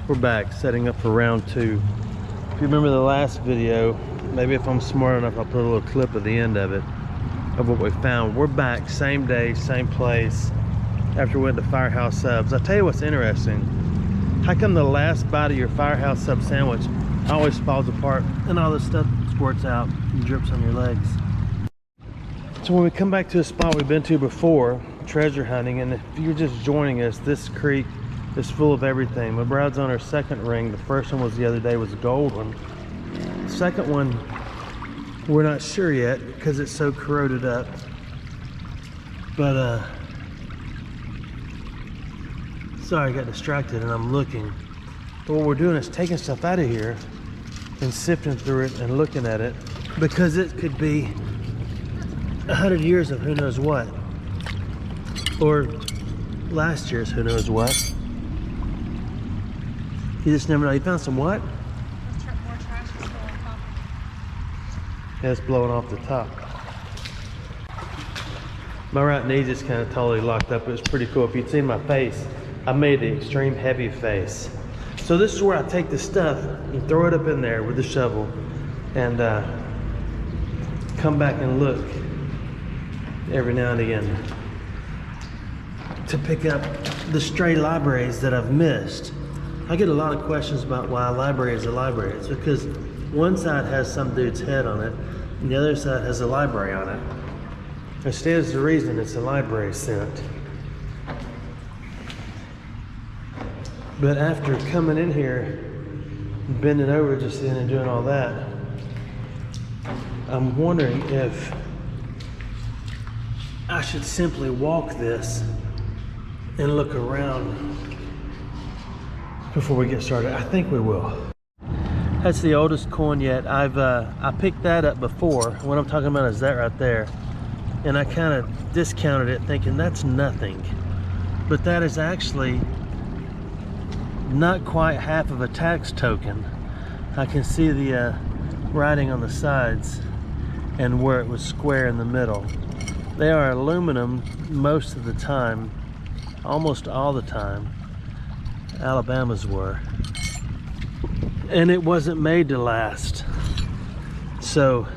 We're back, setting up for round 2. If you remember the last video, maybe if I'm smart enough, I'll put a little clip at the end of it, of what we found. We're back, same day, same place, after we went to Firehouse Subs. I'll tell you what's interesting. How come the last bite of your Firehouse Sub sandwich always falls apart and all this stuff squirts out and drips on your legs? So when we come back to a spot we've been to before, treasure hunting, and if you're just joining us, this creek is full of everything. My bride's on her second ring. The first one was the other day, was a gold one. The second one, we're not sure yet because it's so corroded up. But sorry, I got distracted and I'm looking. But what we're doing is taking stuff out of here and sifting through it and looking at it, because it could be 100 years of who knows what, or last year's who knows what. You just never know. You found some what? More trash is still on top. Yeah, it's blowing off the top. My right knee just kind of totally locked up. It was pretty cool. If you'd seen my face, I made the extreme heavy face. So this is where I take the stuff and throw it up in there with the shovel and come back and look every now and again to pick up the stray libraries that I've missed. I get a lot of questions about why a library is a library. It's because one side has some dude's head on it and the other side has a library on it. It stands to reason it's a library scent. But after coming in here, bending over just in and doing all that, I'm wondering if I should simply walk this and look around before we get started. I think we will. That's the oldest coin yet. I picked that up before. What I'm talking about is that right there. And I kind of discounted it thinking that's nothing. But that is actually not quite half of a tax token. I can see the writing on the sides and where it was square in the middle. They are aluminum most of the time, almost all the time. Alabama's were. And it wasn't made to last. So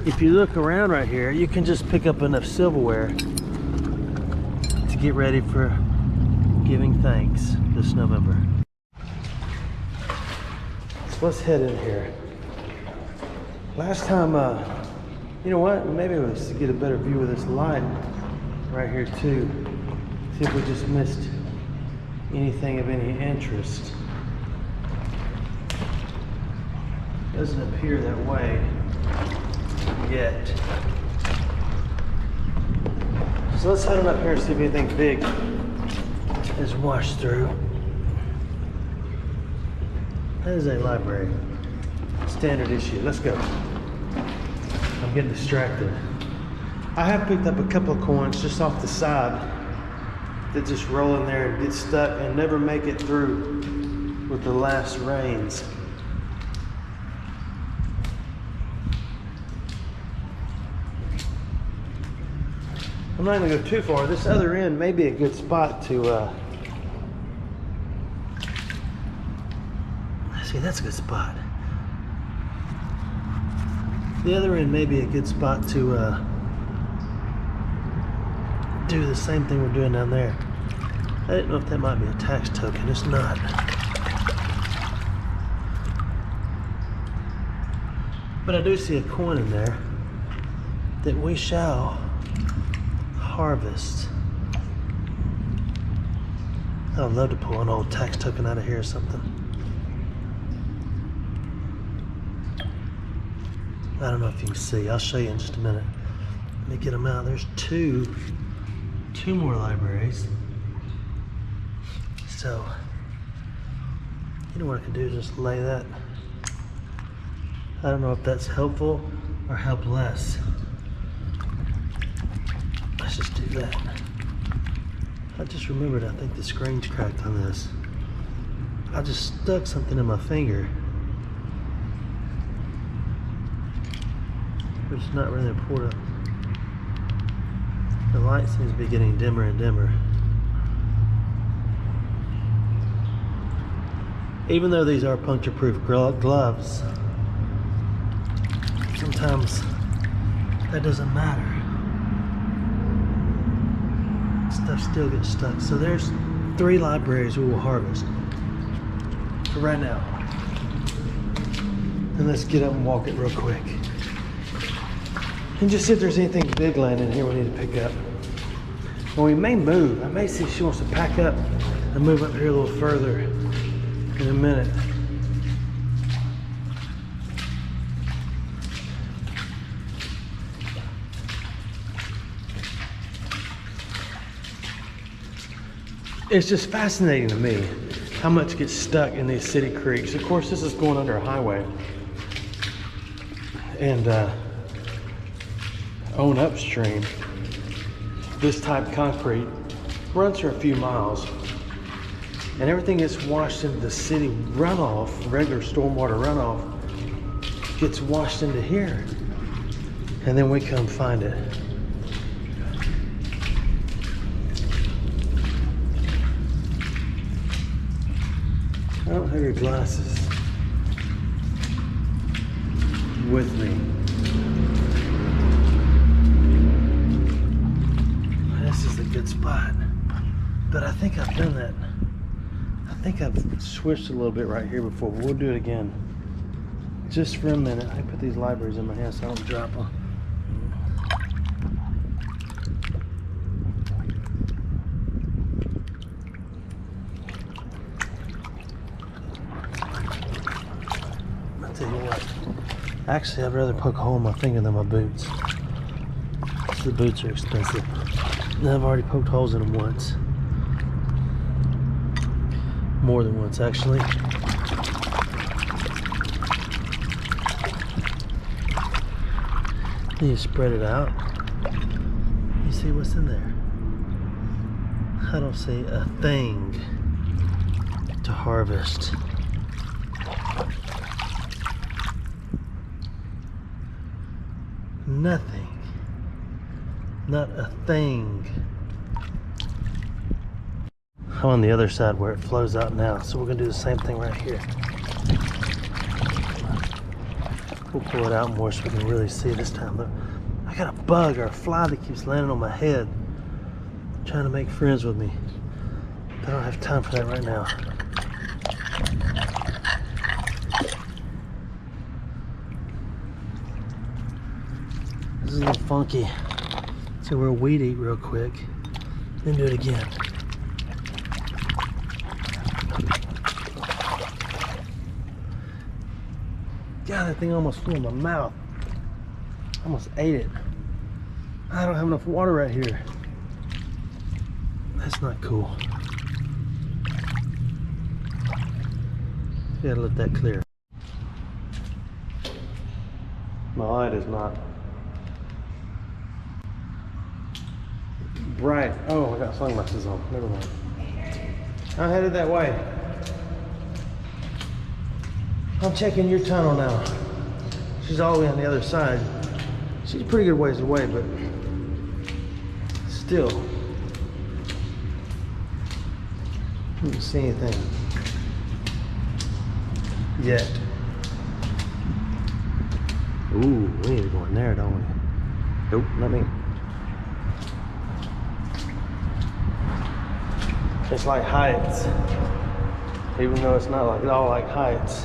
if you look around right here, you can just pick up enough silverware to get ready for giving thanks this November. So let's head in here. Last time, you know what? Maybe it was to get a better view of this light right here too. See if we just missed anything of any interest. Doesn't appear that way yet. So let's head on up here and see if anything big is washed through. That is a library. Standard issue. Let's go. I'm getting distracted. I have picked up a couple of coins just off the side that just roll in there and get stuck and never make it through with the last rains. I'm not going to go too far. This other end may be a good spot to see, that's a good spot. The other end may be a good spot to do the same thing we're doing down there. I didn't know if that might be a tax token. It's not. But I do see a coin in there that we shall harvest. I'd love to pull an old tax token out of here or something. I don't know if you can see. I'll show you in just a minute. Let me get them out. There's two more libraries. So, you know what I can do is just lay that. I don't know if that's helpful or helpless. Let's just do that. I just remembered, I think the screen's cracked on this. I just stuck something in my finger. But it's not really important. The light seems to be getting dimmer and dimmer. Even though these are puncture-proof gloves, sometimes that doesn't matter. Stuff still gets stuck. So there's 3 libraries we will harvest for right now. And let's get up and walk it real quick. And just see if there's anything big laying in here we need to pick up. And we may move. I may see if she wants to pack up and move up here a little further in a minute. It's just fascinating to me how much gets stuck in these city creeks. Of course, this is going under a highway. And on upstream, this type of concrete runs for a few miles. And everything gets washed into the city runoff, regular stormwater runoff, gets washed into here. And then we come find it. I don't have your glasses with me. This is a good spot. But I think I've done that. I think I've swished a little bit right here before. We'll do it again. Just for a minute. I put these libraries in my hand so I don't drop them. I'll tell you what. Actually, I'd rather poke a hole in my finger than my boots. The boots are expensive. And I've already poked holes in them once. More than once, actually. Then you spread it out. You see what's in there. I don't see a thing to harvest. Nothing. Not a thing. I'm on the other side where it flows out now, so we're gonna do the same thing right here. We'll pull it out more so we can really see this time. Look, I got a bug or a fly that keeps landing on my head, trying to make friends with me. I don't have time for that right now. This is a little funky. So we'll weed eat real quick, then do it again. God, that thing almost flew in my mouth. Almost ate it. I don't have enough water right here. That's not cool. Gotta let that clear. My light is not bright. Oh, I got sunglasses on. Never mind. I'm headed that way. I'm checking your tunnel now. She's all the way on the other side. She's a pretty good ways away, but still. I don't see anything yet. Ooh, we need to go in there, don't we? Nope, not me. It's like heights, even though it's not like all like heights.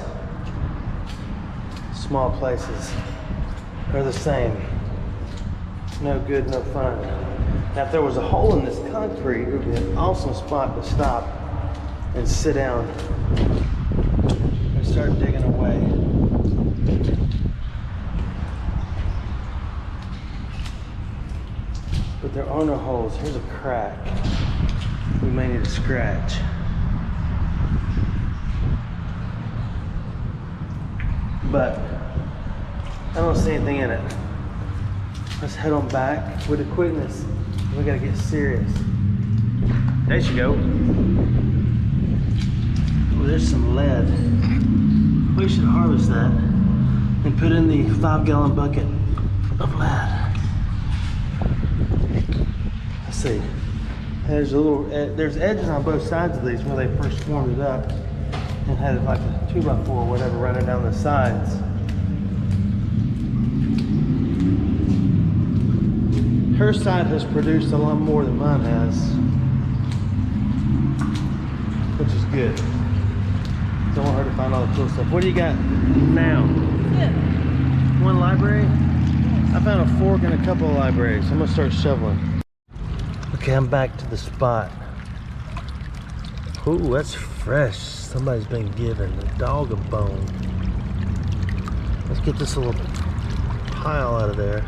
Small places are the same. No good, no fun. Now, if there was a hole in this concrete, it would be an awesome spot to stop and sit down and start digging away. But there are no holes. Here's a crack. We may need to scratch. But I don't see anything in it. Let's head on back with the quickness. We gotta get serious. There you go. Oh, there's some lead. We should harvest that and put in the 5-gallon bucket of lead. Let's see. There's a little, there's edges on both sides of these where they first formed it up. and had like a 2x4 or whatever running down the sides. Her side has produced a lot more than mine has, which is good. Don't want her to find all the cool stuff. What do you got now? Yeah. One library? I found a fork and a couple of libraries. I'm gonna start shoveling. Okay, I'm back to the spot. Ooh, that's fresh. Somebody's been giving the dog a bone. Let's get this little pile out of there.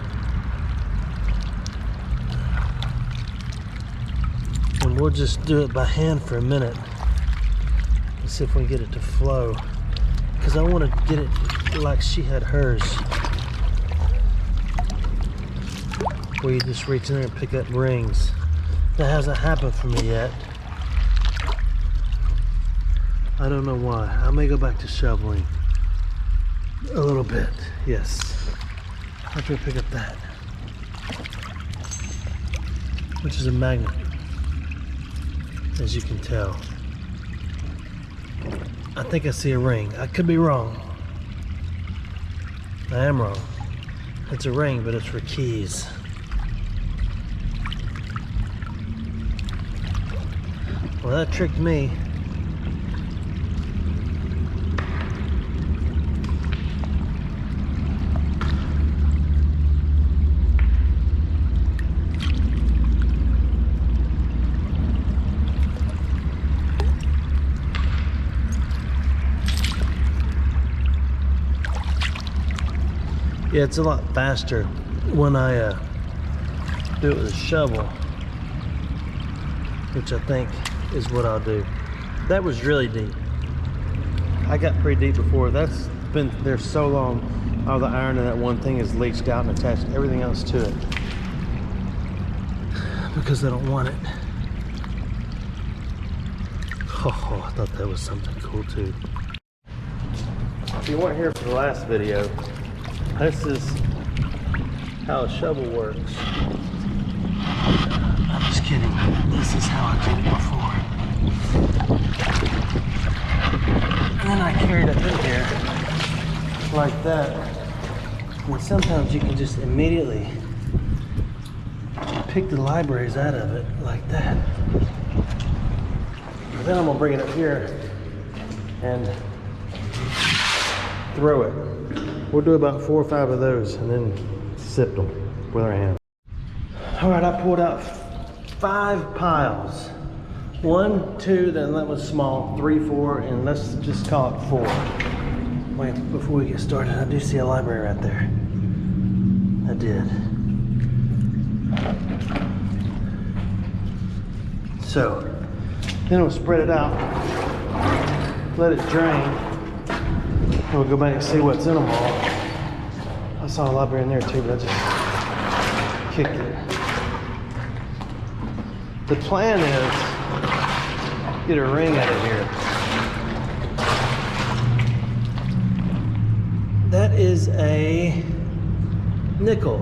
And we'll just do it by hand for a minute. Let's see if we can get it to flow. Because I want to get it like she had hers. Where you just reach in there and pick up rings. That hasn't happened for me yet. I don't know why. I may go back to shoveling a little bit. Yes. After we pick up that, which is a magnet, as you can tell. I think I see a ring. I could be wrong. I am wrong. It's a ring, but it's for keys. Well, that tricked me. Yeah, it's a lot faster when I do it with a shovel, which I think is what I'll do. That was really deep. I got pretty deep before. That's been there so long. All the iron in that one thing is leached out and attached everything else to it because I don't want it. Oh, I thought that was something cool too. If you weren't here for the last video, this is how a shovel works. I'm just kidding. This is how I did it before. And then I carried it in here like that. And sometimes you can just immediately pick the libraries out of it like that. And then I'm gonna bring it up here and throw it. We'll do about 4 or 5 of those and then sip them with our hands. All right, I pulled out 5 piles. 1, 2, then that was small, 3, 4, and let's just call it 4. Wait, before we get started, I do see a library right there. I did. So, then we'll spread it out, let it drain. We'll go back and see what's in them all. I saw a library in there too, but I just kicked it. The plan is get a ring out of here. That is a nickel.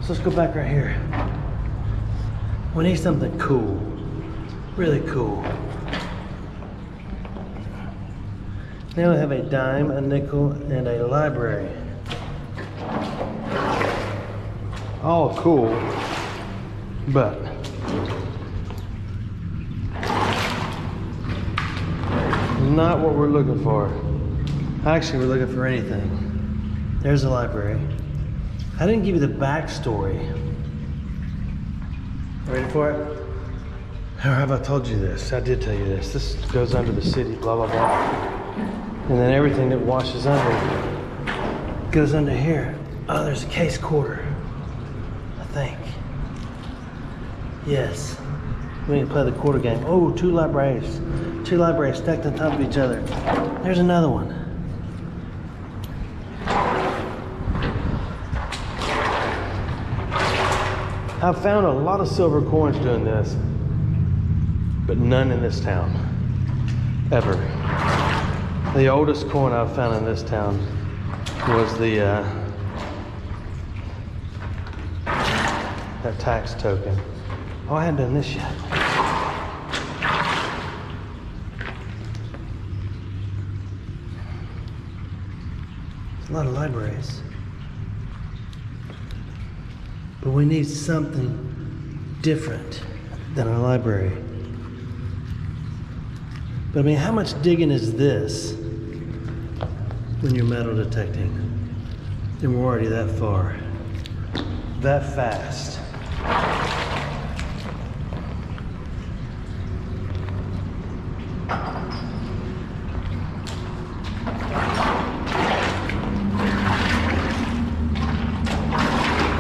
So let's go back right here. We need something cool. Really cool. They only have a dime, a nickel, and a library. All cool, but not what we're looking for. Actually, we're looking for anything. There's a library. I didn't give you the backstory. Ready for it? Or have I told you this? I did tell you this. This goes under the city, blah, blah, blah. And then everything that washes under goes under here. Oh, there's a case quarter, I think. Yes. We need to play the quarter game. Oh, 2 libraries. 2 libraries stacked on top of each other. There's another one. I've found a lot of silver coins doing this, but none in this town, ever. The oldest coin I've found in this town was that tax token. Oh, I hadn't done this yet. There's a lot of libraries. But we need something different than a library. But I mean, how much digging is this when you're metal detecting? And we're already that far, that fast.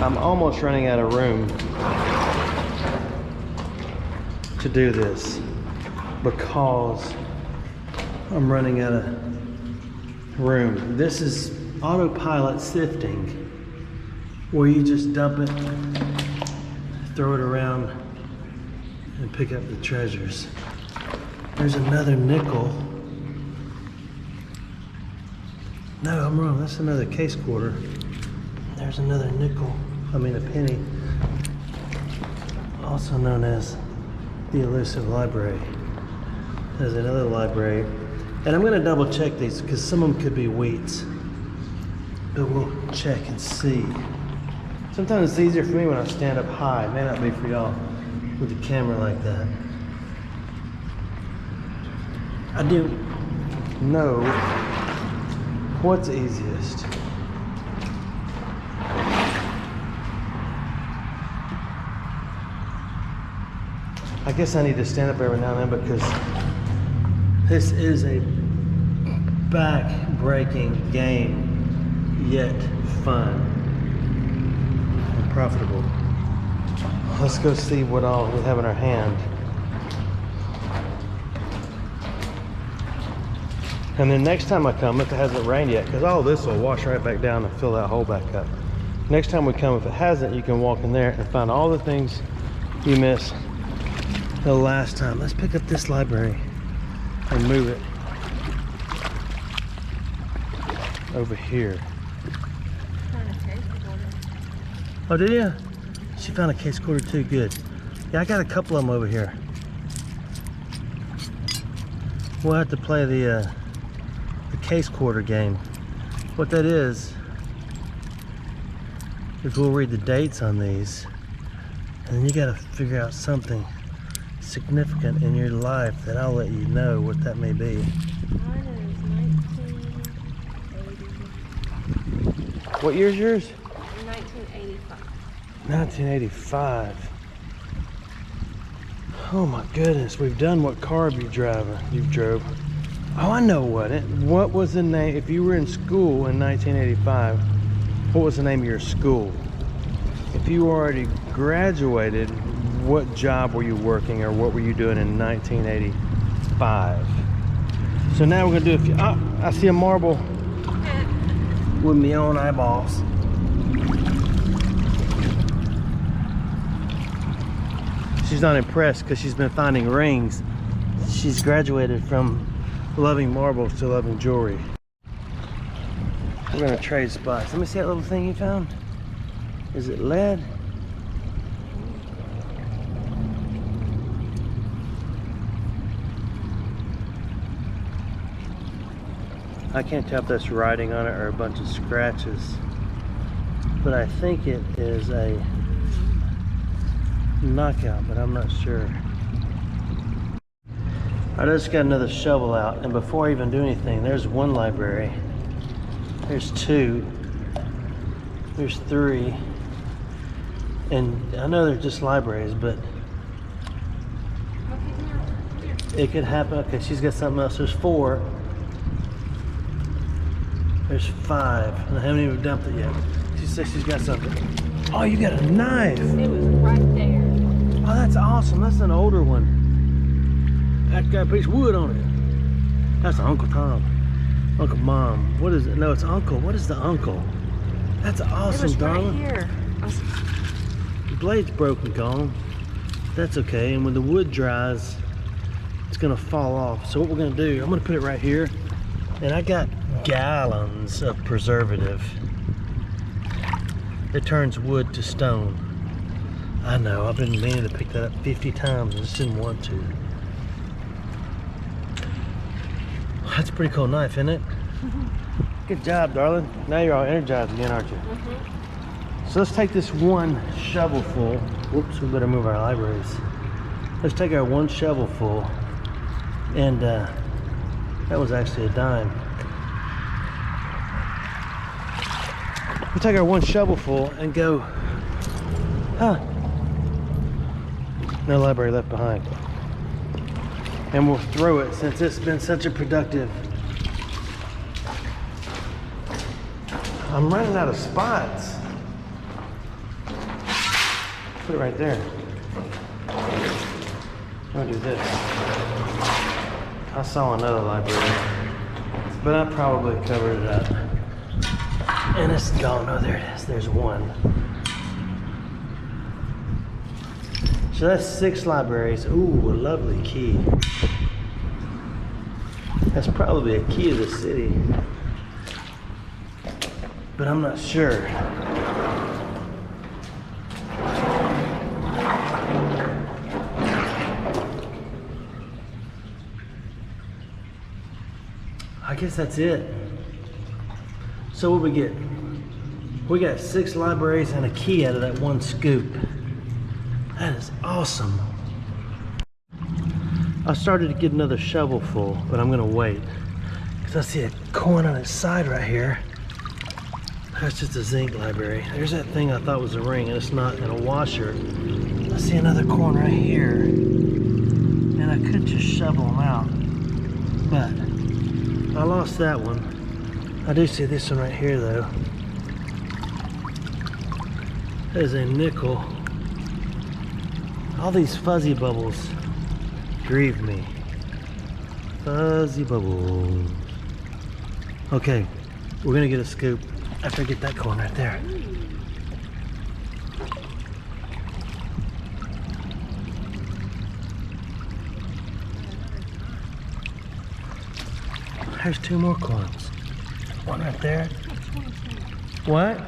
I'm almost running out of room to do this because I'm running out of room. This is autopilot sifting, where you just dump it, throw it around, and pick up the treasures. There's another nickel. No, I'm wrong. That's another case quarter. There's another nickel. I mean a penny. Also known as the elusive library. There's another library. And I'm gonna double check these because some of them could be wheats. But we'll check and see. Sometimes it's easier for me when I stand up high. It may not be for y'all with the camera like that. I do know what's easiest. I guess I need to stand up every now and then because this is a back-breaking game, yet fun and profitable. Let's go see what all we have in our hand. And then next time I come, if it hasn't rained yet, because all this will wash right back down and fill that hole back up. Next time we come, if it hasn't, you can walk in there and find all the things you missed the last time. Let's pick up this library and move it over here. Oh, did you? She found a case quarter too. Good. Yeah, I got a couple of them over here. We'll have to play the case quarter game. What that is we'll read the dates on these, and then you got to figure out something significant in your life that I'll let you know what that may be. Mine is 1980. What year's yours? 1985. 1985. Oh my goodness, we've done what car you've drove. Oh, I know what was the name, if you were in school in 1985, what was the name of your school? If you already graduated, what job were you working or what were you doing in 1985? So now we're gonna do a few, oh, I see a marble with my own eyeballs. She's not impressed because she's been finding rings. She's graduated from loving marbles to loving jewelry. We're gonna trade spots. Let me see that little thing you found. Is it lead? I can't tell if that's writing on it or a bunch of scratches, but I think it is a knockout, but I'm not sure. I just got another shovel out, and before I even do anything, there's one library, there's two, there's three, and I know they're just libraries, but it could happen. Okay, she's got something else. There's four. There's five, and I haven't even dumped it yet. She says she's got something. Oh, you got a knife. It was right there. Oh, that's awesome. That's an older one. That's got a piece of wood on it. That's Uncle Tom. Uncle Mom. What is it? No, it's Uncle. What is the uncle? That's awesome, it was darling. Right here. The blade's broken, Colin. That's okay. And when the wood dries, it's gonna fall off. So what we're gonna do, I'm gonna put it right here. And I got gallons of preservative. It turns wood to stone. I know, I've been meaning to pick that up 50 times. I just didn't want to. That's a pretty cool knife, isn't it? Good job, darling. Now you're all energized again, aren't you? So let's take this one shovel full. Whoops, we better move our libraries. Let's take our one shovel full. And that was actually a dime. We'll take our one shovel full and go, no library left behind. And we'll throw it since it's been such a productive. I'm running out of spots. Put it right there. I'm gonna do this. I saw another library, but I probably covered it up. And it's gone. Oh, there it is. There's one. So that's 6 libraries. Ooh, a lovely key. That's probably a key of the city, but I'm not sure. I guess that's it. So what we get? We got 6 libraries and a key out of that one scoop. That is awesome. I started to get another shovel full, but I'm gonna wait because I see a coin on its side right here. That's just a zinc library. There's that thing I thought was a ring, and it's not, and a washer. I see another coin right here, and I could just shovel them out, but I lost that one. I do see this one right here though. There's a nickel. All these fuzzy bubbles grieve me. Fuzzy bubbles. Okay, we're gonna get a scoop after I get that coin right there. There's 2 more coins. One right there. What?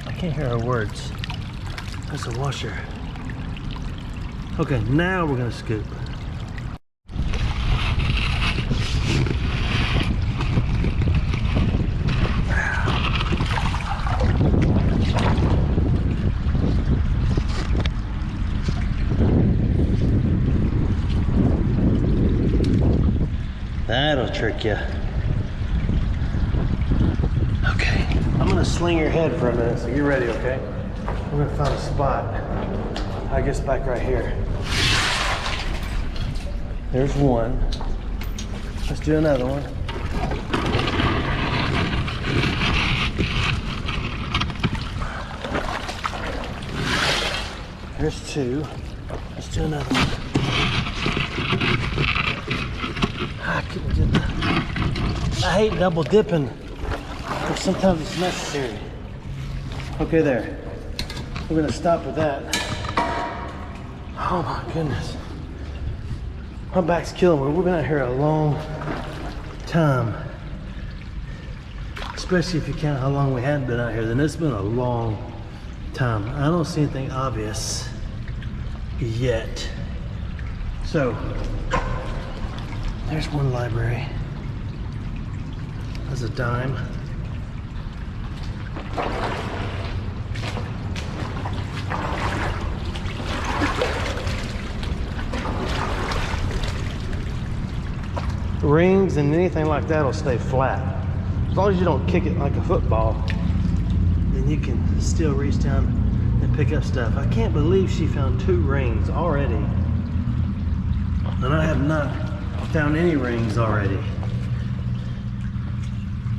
I can't hear her words. That's a washer. Okay, now we're gonna scoop. That'll trick you. Okay, I'm gonna sling your head for a minute, so get ready, okay? We're gonna find a spot. I guess back right here. There's one. Let's do another one. There's 2. Let's do another one. I couldn't get that. I hate double dipping, but sometimes it's necessary. Okay, there. We're gonna stop with that. Oh my goodness. My back's killing me. We've been out here a long time. Especially if you count how long we hadn't been out here, then it's been a long time. I don't see anything obvious yet. So, there's one library. That's a dime. Rings and anything like that will stay flat. As long as you don't kick it like a football, then you can still reach down and pick up stuff. I can't believe she found 2 rings already. And I have not found any rings already.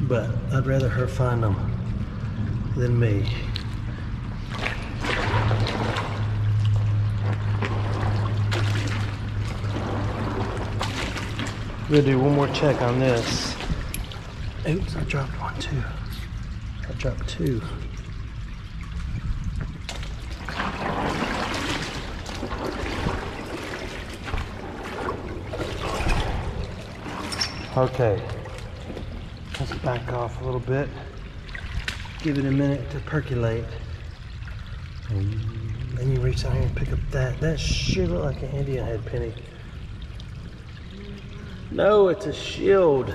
But I'd rather her find them than me. We'll do one more check on this. Oops, I dropped one too. I dropped 2. Okay, let's back off a little bit. Give it a minute to percolate. Then you reach out here and pick up that. That sure look like an Indian head penny. No, it's a shield.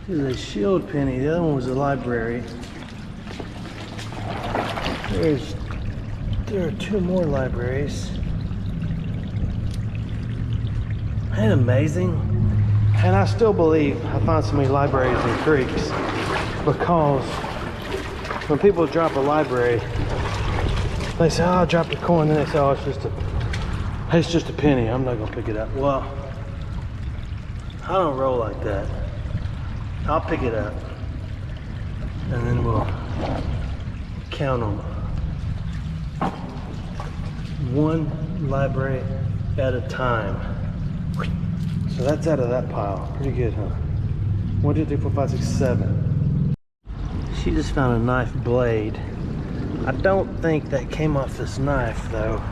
This is a shield penny. The other one was a library. There are two more libraries. Ain't it amazing? And I still believe I find so many libraries in creeks because when people drop a library, they say, oh, I dropped a coin. Then they say, oh, it's just a penny. I'm not gonna pick it up. Well, I don't roll like that. I'll pick it up and then we'll count them. One library at a time. So that's out of that pile. Pretty good, huh? 1, 2, 3, 4, 5, 6, 7. She just found a knife blade. I don't think that came off this knife though.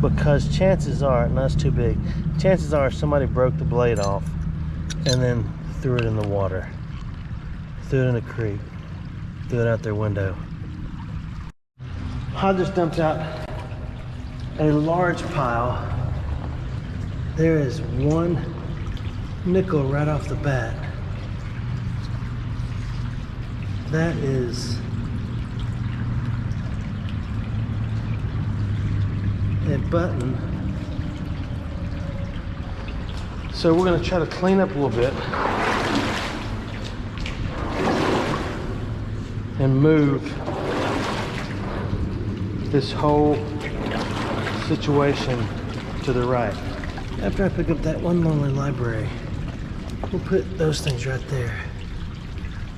Because chances are, and that's too big, chances are somebody broke the blade off and then threw it in the water. Threw it in a creek. Threw it out their window. I just dumped out a large pile. There is one nickel right off the bat. That is a button. So we're gonna try to clean up a little bit and move this whole situation to the right. After I pick up that one lonely library, we'll put those things right there.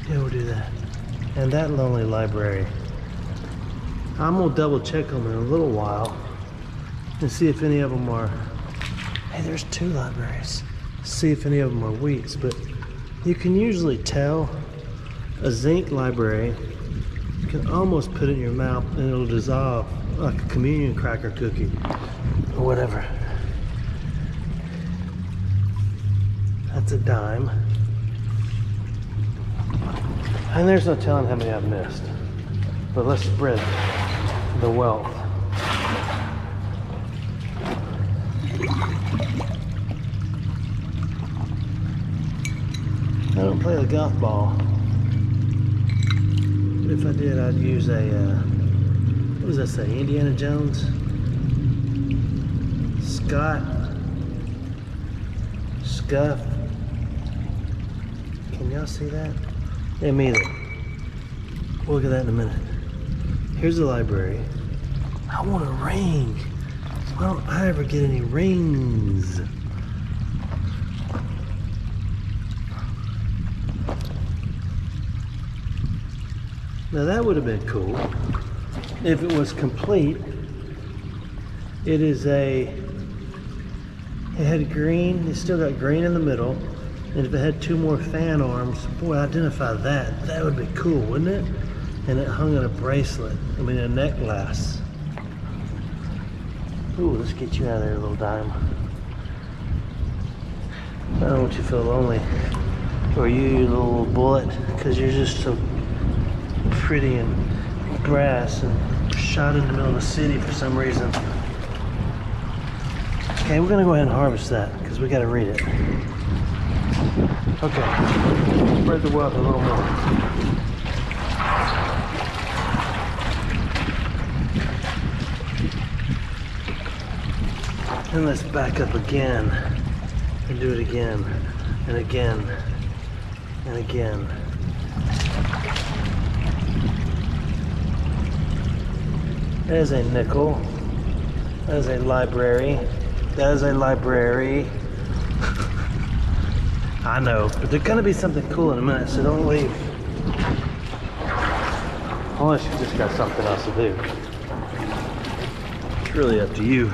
Yeah, we'll do that. And that lonely library. I'm gonna double check them in a little while and see if any of them are, hey, there's 2 libraries. See if any of them are wheats, but you can usually tell a zinc library. You can almost put it in your mouth and it'll dissolve like a communion cracker cookie or whatever. That's a dime. And there's no telling how many I've missed. But let's spread the wealth. I don't play the golf ball. If I did, I'd use a, what does that say, Indiana Jones? Scuff. Can y'all see that? Yeah, me either. We'll look at that in a minute. Here's the library. I want a ring. Why don't I ever get any rings? Now that would have been cool if it was complete. It had green, it's still got green in the middle. And if it had 2 more fan arms, boy, identify that. That would be cool, wouldn't it? And it hung on a bracelet, a neck glass. Ooh, let's get you out of there, little dime. I don't want you to feel lonely. Or you little bullet, because you're just so pretty and brass and shot in the middle of the city for some reason. Okay, we're gonna go ahead and harvest that because we gotta read it. Okay, spread the wealth a little more. And let's back up again and do it again and again and again. There's a nickel. There's a library. There's a library. I know, but there's gonna be something cool in a minute, so don't leave. Unless you just got something else to do. It's really up to you.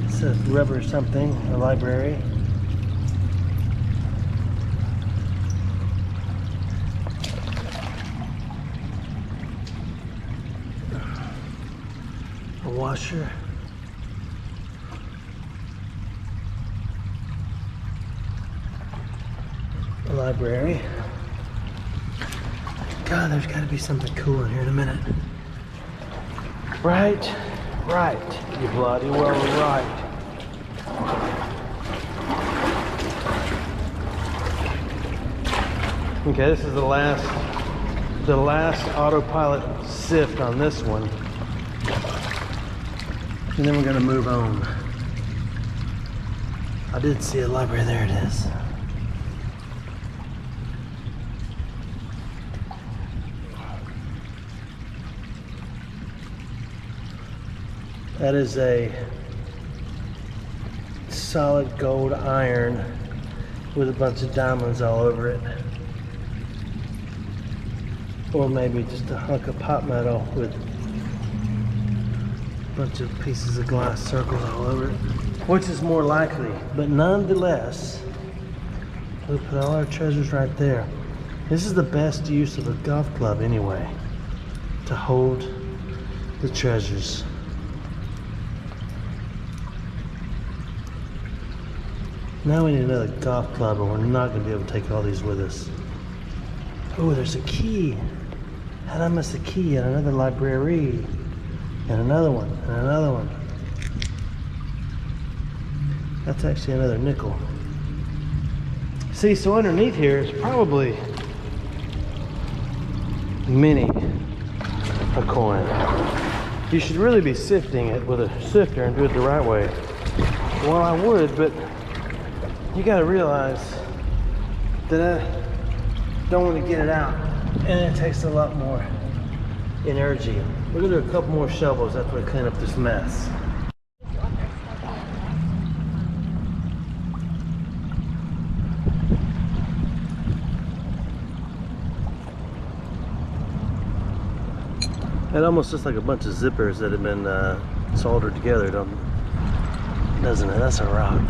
It says rubber something, a library. washer. A library. God, there's got to be something cool in here in a minute. Right, you bloody well right. Okay, this is the last autopilot sift on this one. And then we're gonna move on. I did see a library, there it is. That is a solid gold iron with a bunch of diamonds all over it. Or maybe just a hunk of pot metal with a bunch of pieces of glass circles all over it. Which is more likely, but nonetheless, we put all our treasures right there. This is the best use of a golf club anyway, to hold the treasures. Now we need another golf club, or we're not going to be able to take all these with us. Oh, there's a key. How did I miss a key? And another library. And another one. And another one. That's actually another nickel. See, so underneath here is probably mini a coin. You should really be sifting it with a sifter and do it the right way. Well, I would, but you gotta realize that I don't want to get it out, and it takes a lot more energy. We're gonna do a couple more shovels after we clean up this mess. It almost looks like a bunch of zippers that have been soldered together, doesn't it? That's a rock.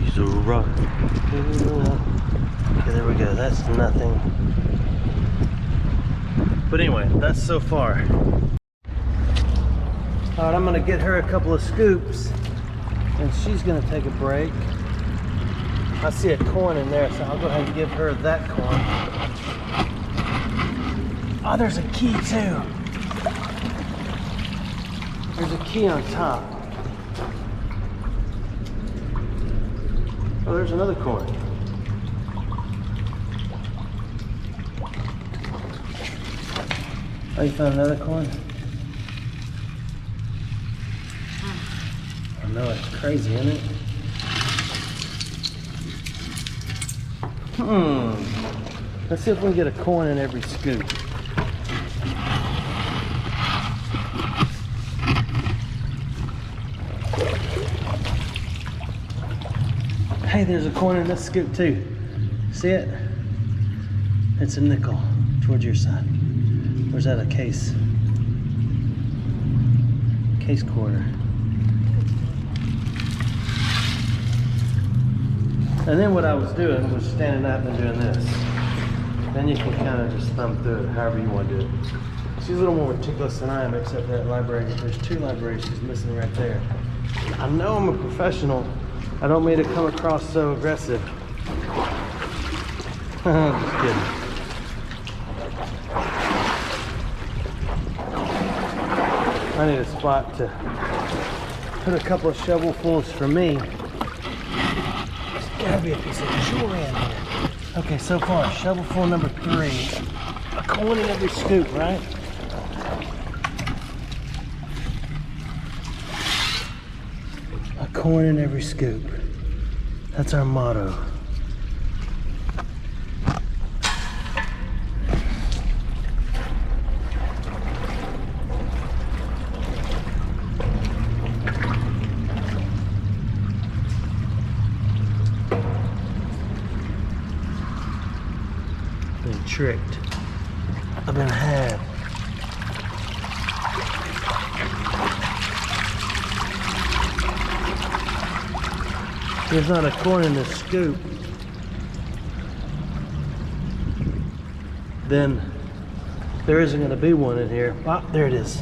He's a rock. Okay, there we go. That's nothing. But anyway, that's so far. Alright, I'm gonna get her a couple of scoops, and she's gonna take a break. I see a coin in there, so I'll go ahead and give her that coin. Oh, there's a key too. There's a key on top. Oh, there's another coin. Oh, you found another coin? I know, it's crazy, isn't it? Let's see if we can get a coin in every scoop. Hey, there's a coin in this scoop too. See it? It's a nickel towards your side. Or is that a case? Case quarter. And then what I was doing was standing up and doing this. Then you can kind of just thumb through it however you want to do it. She's a little more meticulous than I am, except for that library. There's two libraries she's missing right there. I know I'm a professional. I don't mean to come across so aggressive. Just kidding. I need a spot to put a couple of shovelfuls for me. There's gotta be a piece of jewelry in here. Okay, so far, shovelful number 3. A coin in every scoop, right? A coin in every scoop. That's our motto. Been tricked. I've been had. There's not a coin in this scoop. Then there isn't going to be one in here. Ah, there it is.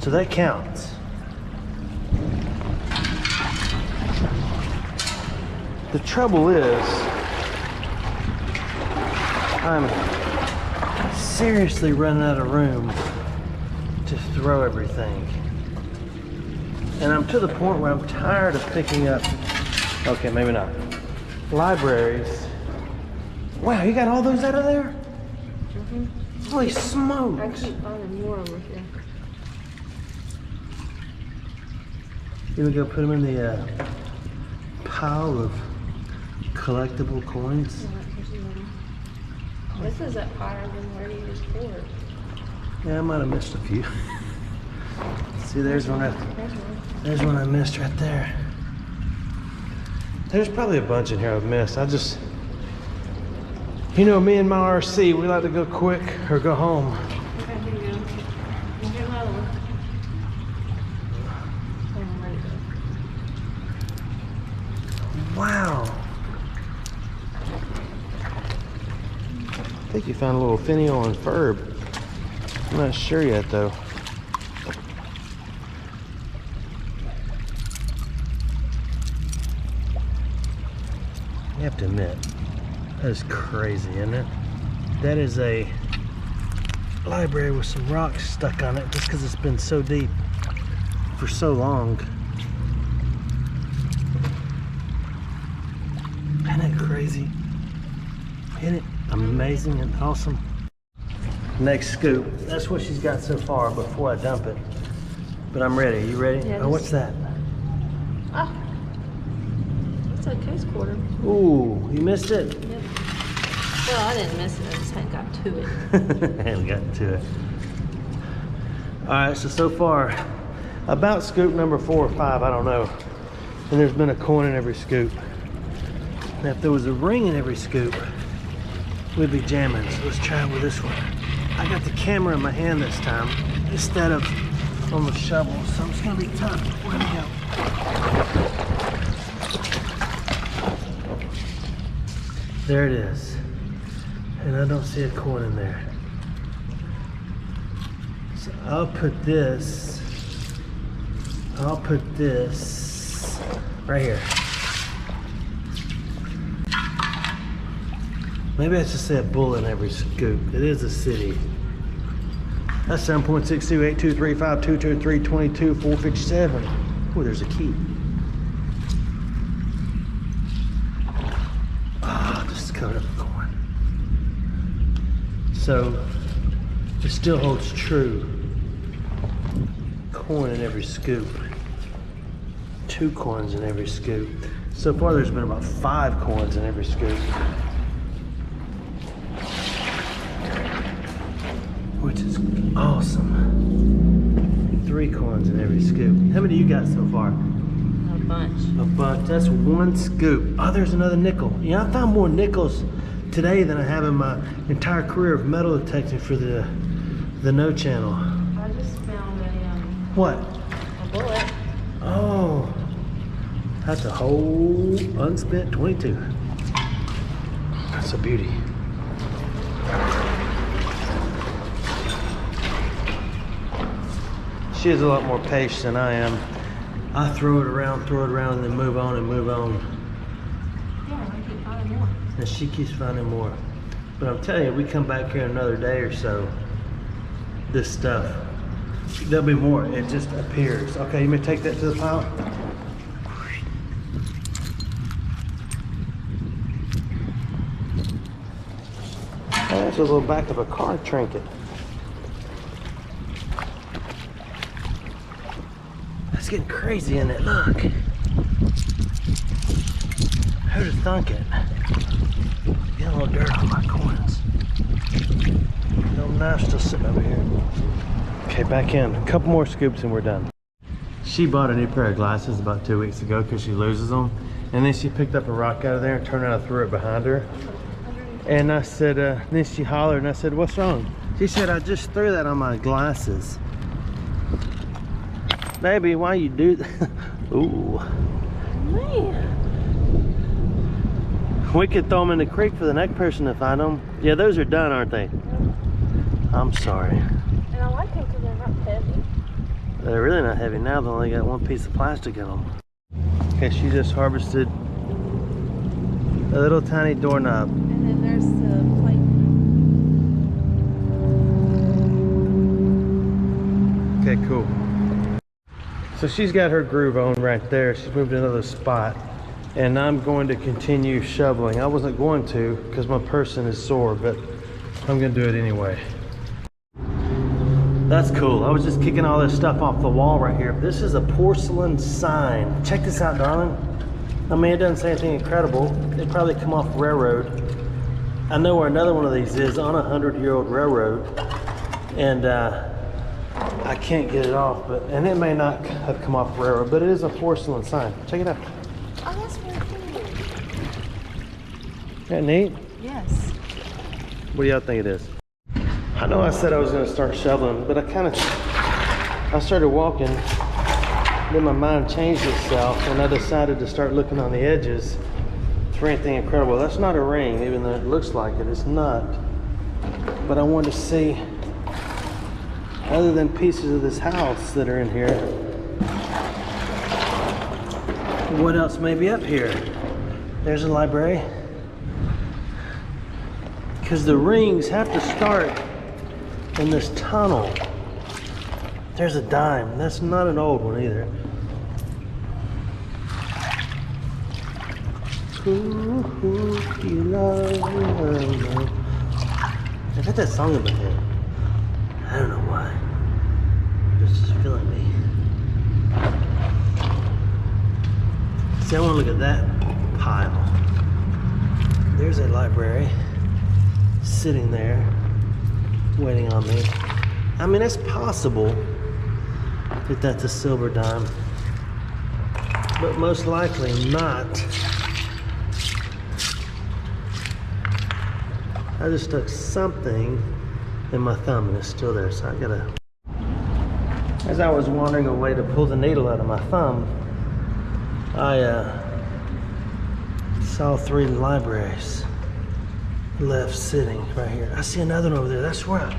So that counts. The trouble is, I'm seriously running out of room to throw everything. And I'm to the point where I'm tired of picking up, okay, maybe not, libraries. Wow, you got all those out of there? Mm-hmm. Holy smokes. I keep finding more over here. You would go put them in the pile of collectible coins? This is up higher than where you just poured. Yeah, I might have missed a few. See, there's one I missed right there. There's probably a bunch in here I've missed. You know, me and my RC, we like to go quick or go home. Okay, here you go. We'll get another one. Oh, I'm ready to go. Wow. I think you found a little finial and furb. I'm not sure yet though. You have to admit, that is crazy, isn't it? That is a library with some rocks stuck on it just because it's been so deep for so long. Isn't it crazy? Isn't it amazing and awesome? Next scoop. That's what she's got so far before I dump it. But I'm ready. You ready? Yeah, oh, what's that? Ah, it's a case quarter. Ooh, you missed it? Yep. Well, I didn't miss it. I just hadn't got to it. Haven't gotten to it. All right, so far, about scoop number 4 or 5, I don't know. And there's been a coin in every scoop. Now, if there was a ring in every scoop, we'd be jamming. So let's try it with this one. I got the camera in my hand this time instead of on the shovel, so it's gonna be tough. Where'd it go? There it is. And I don't see a coin in there. So I'll put this right here. Maybe I should say a bull in every scoop. It is a city. That's 7.628235222322 Oh, there's a key. Ah, this is covered up a coin. So it still holds true. Coin in every scoop. 2 coins in every scoop. So far there's been about 5 coins in every scoop. Which is awesome. 3 coins in every scoop. How many you got so far? A bunch. A bunch. That's 1 scoop. Oh, there's another nickel. Yeah, I found more nickels today than I have in my entire career of metal detecting for the No Channel. I just found What? a bullet. Oh, that's a whole unspent 22. That's a beauty. She has a lot more patience than I am. I throw it around, and then move on and move on. Yeah, I keep finding more. And she keeps finding more. But I'm telling you, we come back here another day or so, this stuff, there'll be more. It just appears. Okay, you may take that to the pile. Oh, that's a little back of a car trinket. It's getting crazy in it, look. Who'd have thunk it? Getting a little dirt on my coins. No knife still sitting over here. Okay, back in. A couple more scoops and we're done. She bought a new pair of glasses about 2 weeks ago because she loses them. And then she picked up a rock out of there and turned around and threw it behind her. And I said, then she hollered and I said, what's wrong? She said, I just threw that on my glasses. Baby, why you do that? Ooh. Man. We could throw them in the creek for the next person to find them. Yeah, those are done, aren't they? I'm sorry. And I like them because they're not heavy. They're really not heavy now. They only got one piece of plastic in them. Okay, she just harvested a little tiny doorknob. And then there's the plate. Okay, cool. So she's got her groove on right there. She's moved to another spot. And I'm going to continue shoveling. I wasn't going to because my person is sore, but I'm gonna do it anyway. That's cool. I was just kicking all this stuff off the wall right here. This is a porcelain sign. Check this out, darling. I mean, it doesn't say anything incredible. They probably come off railroad. I know where another one of these is, on a 100-year-old railroad. And I can't get it off, and it may not have come off railroad, but it is a porcelain sign. Check it out. Oh, that's really cool. Isn't that neat? Yes. What do y'all think it is? I know I said I was gonna start shoveling, but I started walking, then my mind changed itself, and I decided to start looking on the edges for anything incredible. That's not a ring, even though it looks like it, it's not. But I wanted to see, other than pieces of this house that are in here, what else may be up here? There's a library. Because the rings have to start in this tunnel. There's a dime. That's not an old one either. Ooh, you love. I got that song in my head. I don't know why. It's just feeling me. See, I want to look at that pile. There's a library sitting there waiting on me. I mean, it's possible that that's a silver dime, but most likely not. I just stuck something in my thumb and it's still there, so I gotta. As I was wandering away to pull the needle out of my thumb, I saw 3 libraries left sitting right here. I see another one over there. That's where I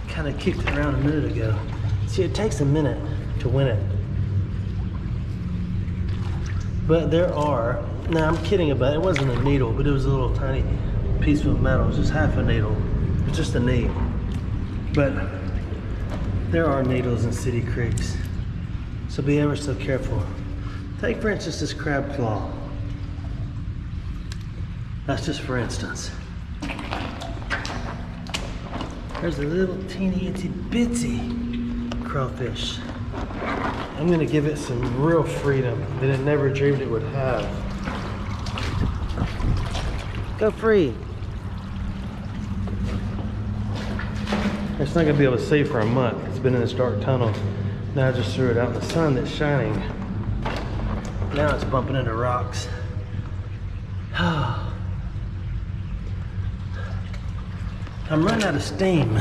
kind of kicked it around a minute ago. See, it takes a minute to win it. But there are, now I'm kidding about it. It wasn't a needle, but it was a little tiny piece of metal. It was just half a needle. It's just a knee. But there are needles in city creeks. So be ever so careful. Take, for instance, this crab claw. That's just for instance. There's a little teeny itty bitsy crawfish. I'm gonna give it some real freedom that it never dreamed it would have. Go free. It's not gonna be able to see for a month. It's been in this dark tunnel. Now I just threw it out in the sun that's shining. Now it's bumping into rocks. I'm running out of steam.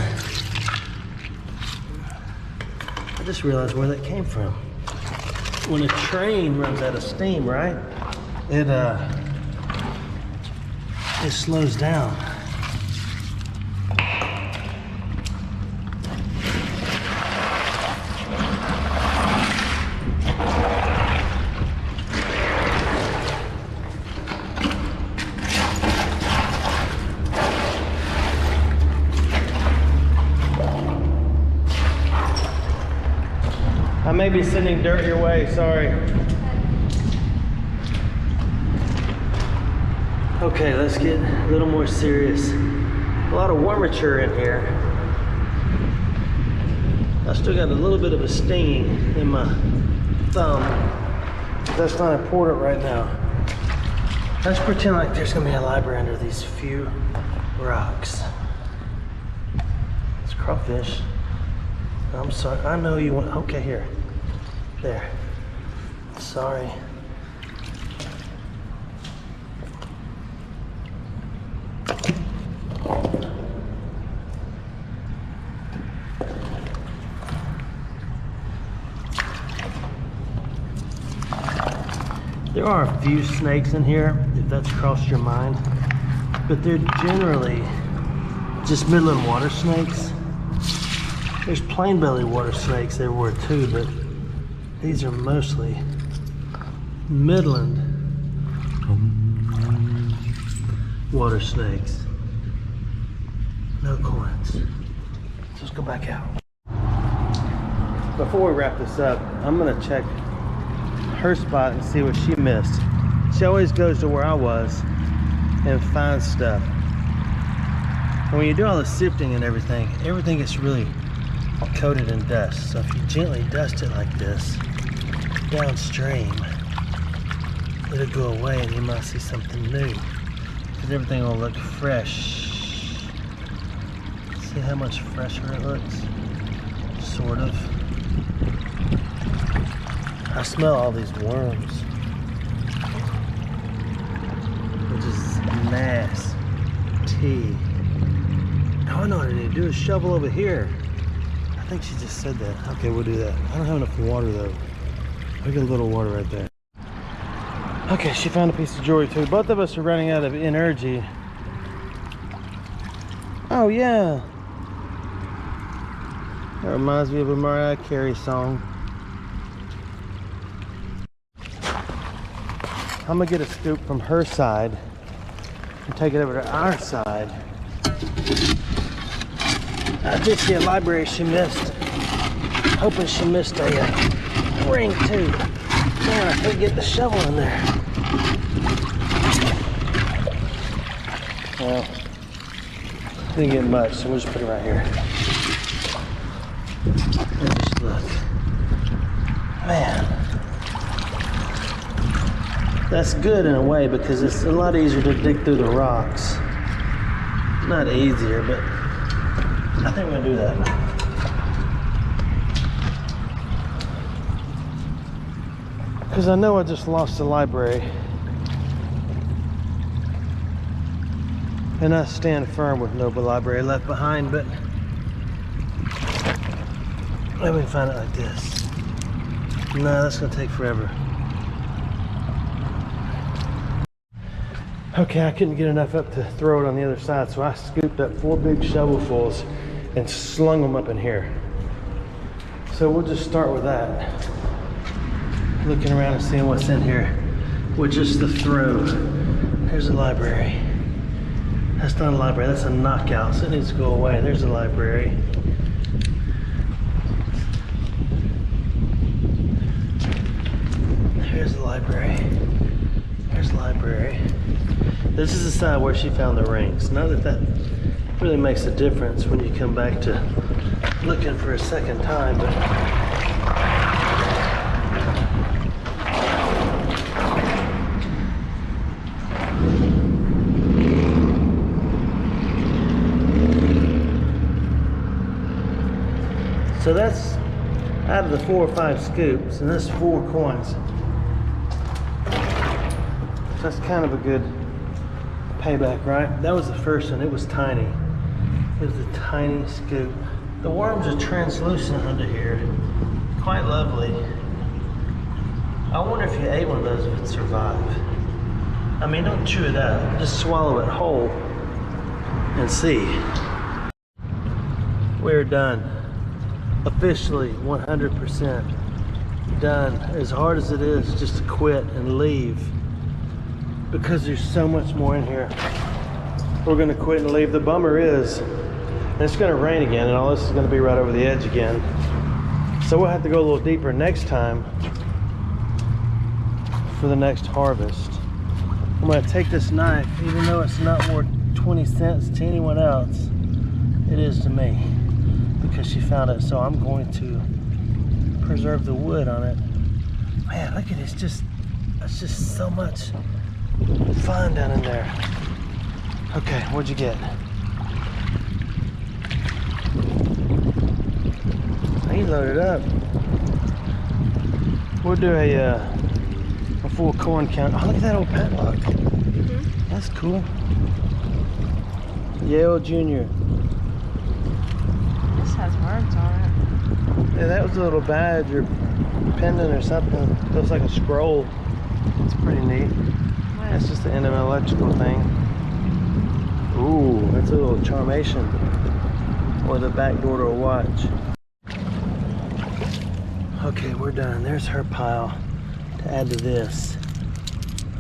I just realized where that came from. When a train runs out of steam, right? It slows down. I may be sending dirt your way, sorry. Okay, let's get a little more serious. A lot of warmature in here. I still got a little bit of a sting in my thumb. That's not important right now. Let's pretend like there's gonna be a library under these few rocks. It's crawfish. I'm sorry, I know you want, okay, here. There. Sorry. There are a few snakes in here, if that's crossed your mind, but they're generally just midland water snakes. There's plain belly water snakes everywhere too, but These are mostly Midland water snakes. No coins. So let's go back out. Before we wrap this up, I'm gonna check her spot and see what she missed. She always goes to where I was and finds stuff. And when you do all the sifting and everything gets really coated in dust. So if you gently dust it like this, downstream, it'll go away and you might see something new. Because everything will look fresh. See how much fresher it looks? Sort of. I smell all these worms. Which is nasty. Now I know what I need to do is shovel over here. I think she just said that. Okay, we'll do that. I don't have enough water though. We got a little water right there. Okay, she found a piece of jewelry too. Both of us are running out of energy. Oh yeah. That reminds me of a Mariah Carey song. I'm gonna get a scoop from her side and take it over to our side. I did see a library she missed. Hoping she missed a ring too. Man, I couldn't get the shovel in there. Well, didn't get much, so we'll just put it right here. And just look. Man. That's good in a way because it's a lot easier to dig through the rocks. Not easier, but I think we're gonna do that. Because I know I just lost the library. And I stand firm with no library left behind, but maybe we can find it like this. No, that's gonna take forever. Okay, I couldn't get enough up to throw it on the other side, so I scooped up 4 big shovelfuls and slung them up in here. So we'll just start with that. Looking around and seeing what's in here with just the throw. There's a library. That's not a library, that's a knockout, so it needs to go away. There's a library. Here's the library. There's the library. This is the side where she found the rings. Not that that really makes a difference when you come back to looking for a second time, but so that's out of the 4 or 5 scoops, and that's 4 coins. That's kind of a good payback, right? That was the first one. It was tiny. It was a tiny scoop. The worms are translucent under here. Quite lovely. I wonder if you ate one of those, if it'd survive. I mean, don't chew it up. Just swallow it whole and see. We're done. Officially 100% done. As hard as it is just to quit and leave, because there's so much more in here, we're gonna quit and leave. The bummer is it's gonna rain again and all this is gonna be right over the edge again. So we'll have to go a little deeper next time for the next harvest. I'm gonna take this knife, even though it's not worth 20 cents to anyone else, it is to me, because she found it. So I'm going to preserve the wood on it. Man, look at it, it's just so much fun down in there. Okay, what'd you get? He loaded up. We'll do a full coin count. Oh, look at that old padlock. Mm-hmm. That's cool. Yale Jr. This has words on it. Yeah, that was a little badge or pendant or something. Looks like a scroll. It's pretty neat. What? That's just the end of an electrical thing. Ooh, that's a little charmation. Or the back door to a watch. Okay, we're done. There's her pile to add to this.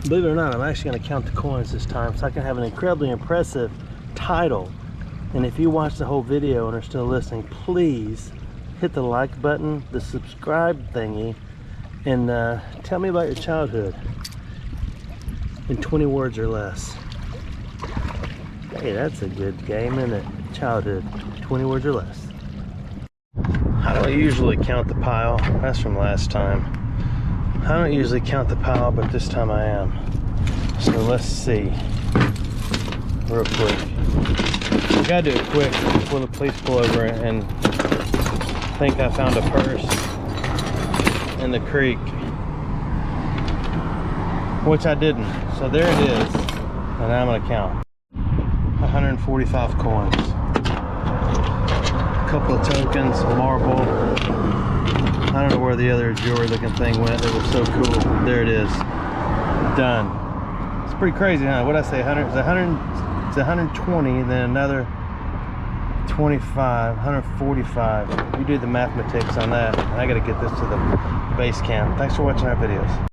Believe it or not, I'm actually going to count the coins this time so I can have an incredibly impressive title. And if you watch the whole video and are still listening, please hit the like button, the subscribe thingy, and tell me about your childhood in 20 words or less. Hey, that's a good game, isn't it? Childhood, 20 words or less. I don't usually count the pile. That's from last time. I don't usually count the pile, but this time I am. So let's see. Real quick. We gotta do it quick before the police pull over and think I found a purse in the creek. Which I didn't. So there it is. And now I'm gonna count. 145 coins. A couple of tokens, a marble. I don't know where the other jewelry looking thing went. It was so cool. There it is. Done. It's pretty crazy, huh? What'd I say? 100? It's 120, then another 25, 145. You do the mathematics on that. I gotta get this to the base camp. Thanks for watching our videos.